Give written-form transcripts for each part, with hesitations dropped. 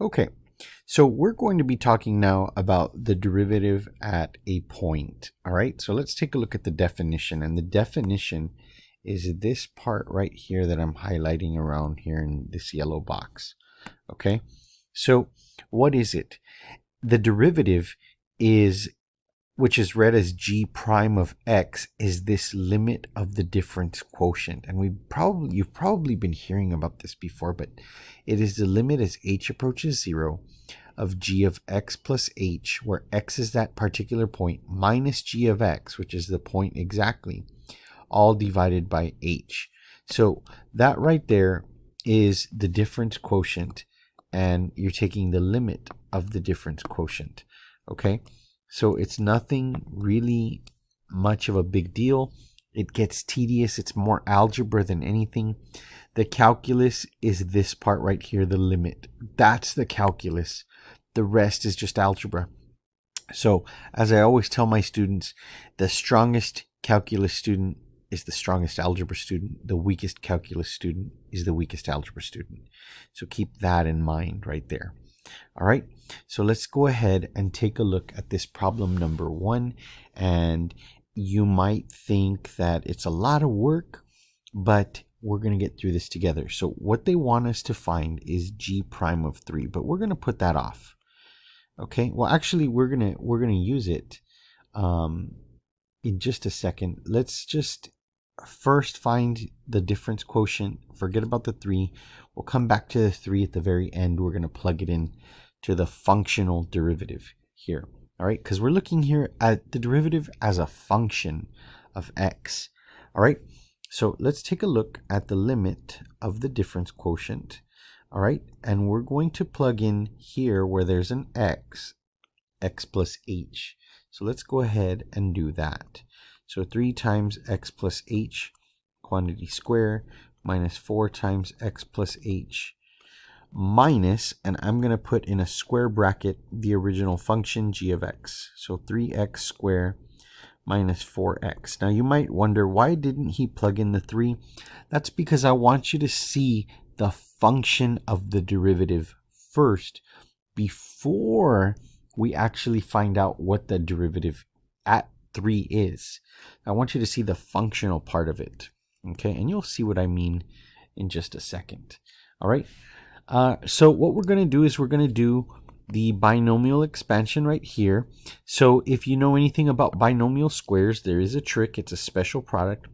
Okay, so we're going to be talking now about the derivative at a point. All right, so let's take a look at the definition. And the definition is this part right here that I'm highlighting around here in this yellow box. Okay, so what is it? The derivative is, which is read as g prime of x, is this limit of the difference quotient. And you've probably been hearing about this before, but it is the limit as h approaches 0 of g of x plus h, where x is that particular point, minus g of x, which is the point exactly, all divided by h. So that right there is the difference quotient, and you're taking the limit of the difference quotient. Okay, so it's nothing really much of a big deal. It gets tedious. It's more algebra than anything. The calculus is this part right here, the limit. That's the calculus. The rest is just algebra. So as I always tell my students, the strongest calculus student is the strongest algebra student. The weakest calculus student is the weakest algebra student. So keep that in mind right there. All right, so let's go ahead and take a look at this problem number 1. And you might think that it's a lot of work, but we're going to get through this together. So what they want us to find is g prime of 3, but we're going to put that off. Okay, well actually we're gonna use it in just a second. Let's just first find the difference quotient. Forget about the 3. We'll come back to the 3 at the very end. We're going to plug it in to the functional derivative here. All right, because we're looking here at the derivative as a function of x. All right, so let's take a look at the limit of the difference quotient. All right, and we're going to plug in here where there's an x plus h. So let's go ahead and do that. So 3 times x plus h, quantity square, minus 4 times x plus h, minus, and I'm going to put in a square bracket the original function g of x. So 3x squared minus 4x. Now you might wonder, why didn't he plug in the 3? That's because I want you to see the function of the derivative first before we actually find out what the derivative at 3 is. I want you to see the functional part of it. Okay, and you'll see what I mean in just a second. All right, so what we're going to do is we're going to do the binomial expansion right here. So if you know anything about binomial squares, there is a trick. It's a special product.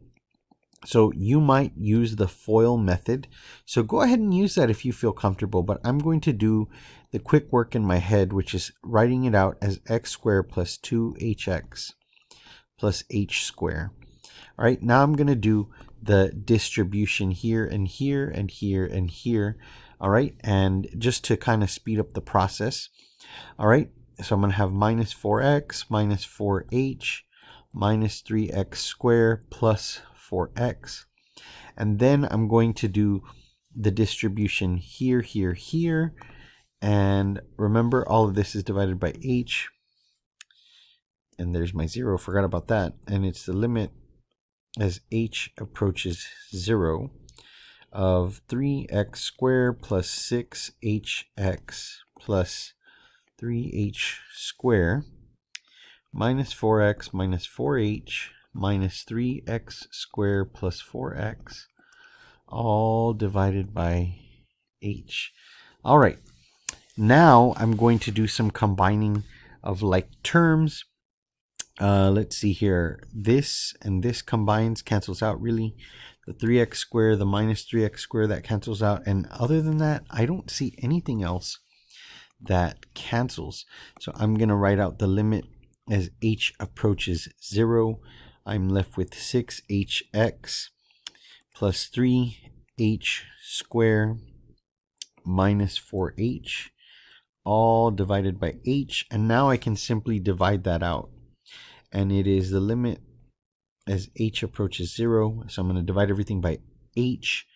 So you might use the FOIL method. So go ahead and use that if you feel comfortable. But I'm going to do the quick work in my head, which is writing it out as x squared plus 2hx plus h squared. All right, now I'm going to do the distribution here and here and here and here. All right, and just to kind of speed up the process. All right, so I'm going to have minus 4x minus 4h minus 3x squared plus 4x. And then I'm going to do the distribution here, here, here. And remember, all of this is divided by h. And there's my 0. Forgot about that. And it's the limit as h approaches 0 of 3x squared plus 6hx plus 3h squared minus 4x minus 4h minus 3x squared plus 4x, all divided by h. All right, now I'm going to do some combining of like terms. Let's see here. This and this combines, cancels out really. The 3x squared, the minus 3x squared, that cancels out. And other than that, I don't see anything else that cancels. So I'm going to write out the limit as h approaches 0. I'm left with 6hx plus 3h squared minus 4h, all divided by h. And now I can simply divide that out. And it is the limit as h approaches 0. So I'm going to divide everything by h.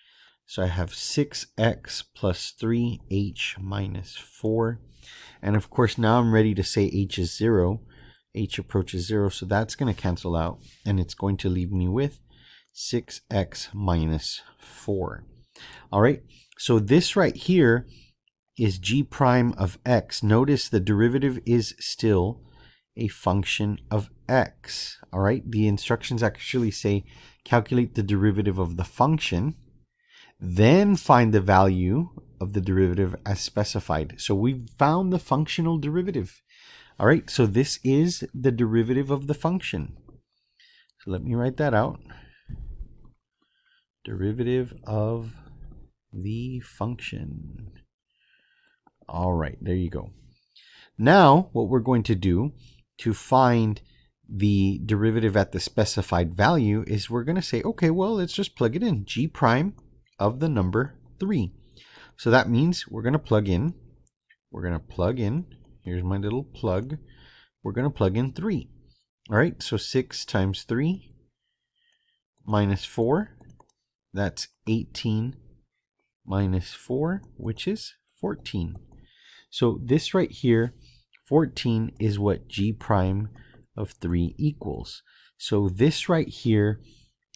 So I have 6x plus 3h minus 4. And of course, now I'm ready to say h is 0. H approaches 0, so that's going to cancel out. And it's going to leave me with 6x minus 4. All right, so this right here is g prime of x. Notice the derivative is still a function of x. All right, the instructions actually say calculate the derivative of the function, then find the value of the derivative as specified. So we've found the functional derivative. All right, so this is the derivative of the function. So let me write that out. Derivative of the function. All right, there you go. Now, what we're going to do to find the derivative at the specified value is we're going to say, okay, well, let's just plug it in. G prime of the number 3. So that means we're going to plug in. Here's my little plug. We're going to plug in 3. All right, so 6 times 3 minus 4. That's 18 minus 4, which is 14. So this right here, 14, is what g prime of 3 equals. So this right here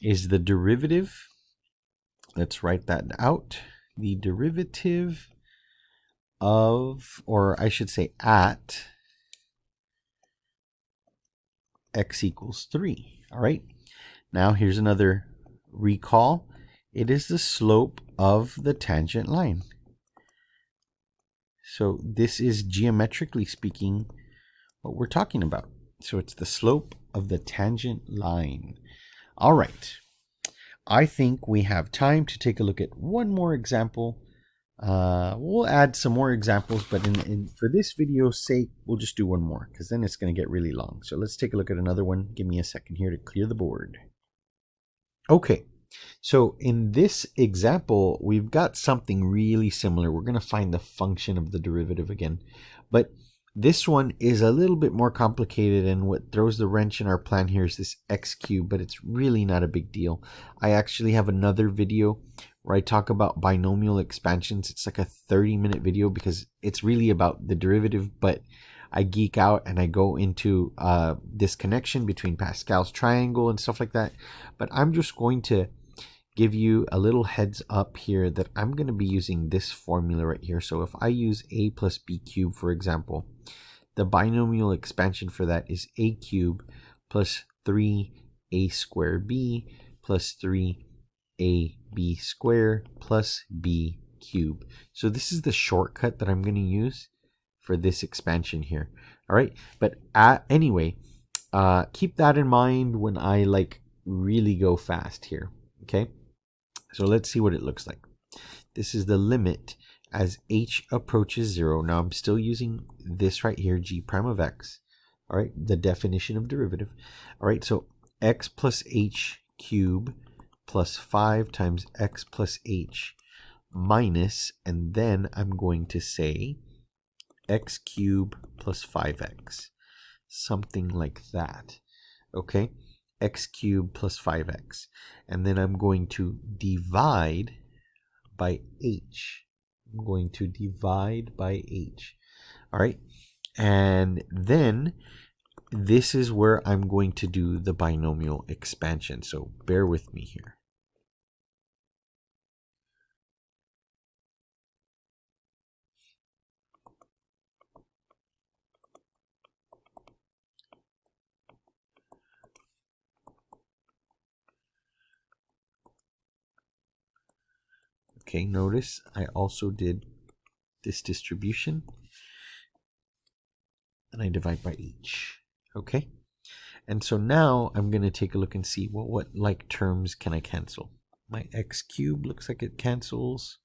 is the derivative. Let's write that out. The derivative of, or I should say at, x equals 3. All right. Now here's another recall. It is the slope of the tangent line. So this is geometrically speaking what we're talking about. So it's the slope of the tangent line. All right. I think we have time to take a look at one more example. We'll add some more examples, but for this video's sake, we'll just do one more because then it's going to get really long. So let's take a look at another one. Give me a second here to clear the board. Okay. So in this example, we've got something really similar. We're going to find the function of the derivative again. But this one is a little bit more complicated, and what throws the wrench in our plan here is this x cubed, but it's really not a big deal. I actually have another video where I talk about binomial expansions. It's like a 30-minute video because it's really about the derivative, but I geek out and I go into this connection between Pascal's triangle and stuff like that. But I'm just going to give you a little heads up here that I'm going to be using this formula right here. So if I use a plus b cubed, for example, the binomial expansion for that is a cubed plus 3a squared b plus 3ab squared plus b cubed. So this is the shortcut that I'm going to use for this expansion here. All right, but anyway, keep that in mind when I really go fast here. Okay, so let's see what it looks like. This is the limit as h approaches 0. Now I'm still using this right here, g prime of x. All right, the definition of derivative. All right, so x plus h cubed plus 5 times x plus h minus, and then I'm going to say x cubed plus 5x, something like that. Okay, x cubed plus 5x, and then I'm going to divide by h. I'm going to divide by h. All right, and then this is where I'm going to do the binomial expansion, so bear with me here. Okay, notice I also did this distribution, and I divide by h. Okay, and so now I'm going to take a look and see what like terms can I cancel. My x cubed looks like it cancels.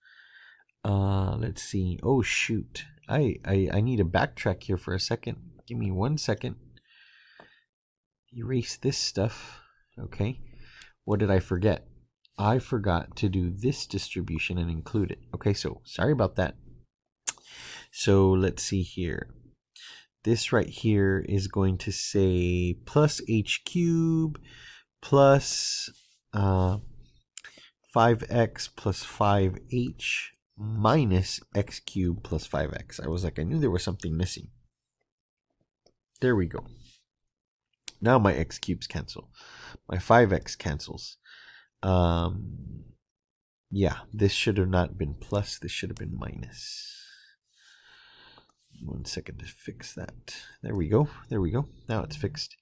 Let's see. Oh shoot, I need to backtrack here for a second. Give me 1 second. Erase this stuff. Okay, what did I forget? I forgot to do this distribution and include it. Okay, so sorry about that. So let's see here. This right here is going to say plus h cubed plus 5x plus 5h minus x cubed plus 5x. I was like, I knew there was something missing. There we go. Now my x cubes cancel. My 5x cancels. Yeah, this should have not been plus. This should have been minus. 1 second to fix that. There we go. There we go. Now it's fixed.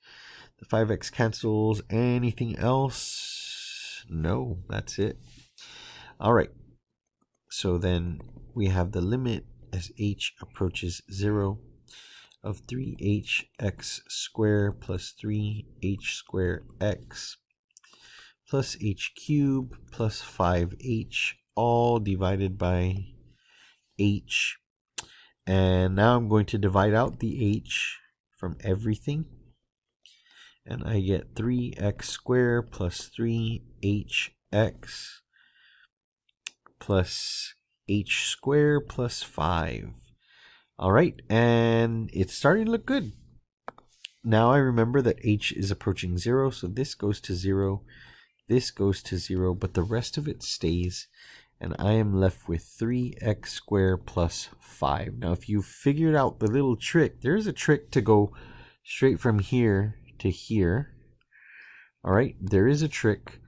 The 5x cancels. Anything else? No, that's it. All right. So then we have the limit as h approaches 0 of 3hx squared plus 3h squared x plus h cubed plus 5h, all divided by h. And now I'm going to divide out the h from everything. And I get 3x squared plus 3hx plus h squared plus 5. All right, and it's starting to look good. Now I remember that h is approaching 0, so this goes to 0, this goes to 0, but the rest of it stays, and I am left with 3x squared plus 5. Now if you figured out the little trick, there's a trick to go straight from here to here. All right, there is a trick,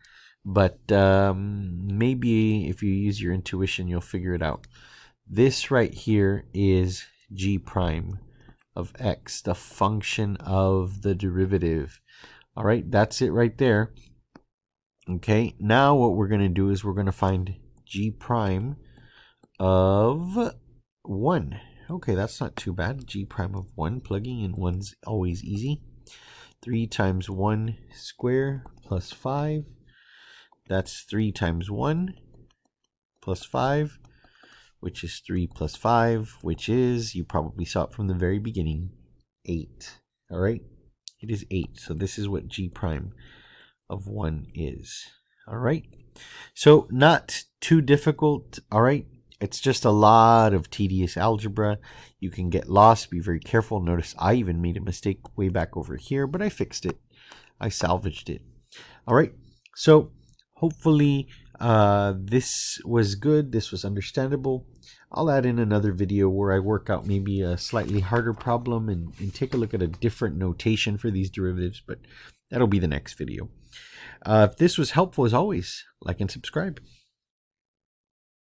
but maybe if you use your intuition, you'll figure it out. This right here is g prime of x, the function of the derivative. All right, that's it right there. Okay, now what we're going to do is we're going to find g prime of 1. Okay, that's not too bad. G prime of 1, plugging in 1's always easy. 3 times 1 squared plus 5. That's 3 times 1 plus 5, which is 3 plus 5, which is, you probably saw it from the very beginning, 8. All right, it is 8. So this is what g prime of 1 is. All right, so not too difficult. All right, it's just a lot of tedious algebra. You can get lost. Be very careful. Notice I even made a mistake way back over here, but I fixed it. I salvaged it. All right, so hopefully this was good. This was understandable. I'll add in another video where I work out maybe a slightly harder problem and take a look at a different notation for these derivatives, but that'll be the next video. If this was helpful, as always, like and subscribe.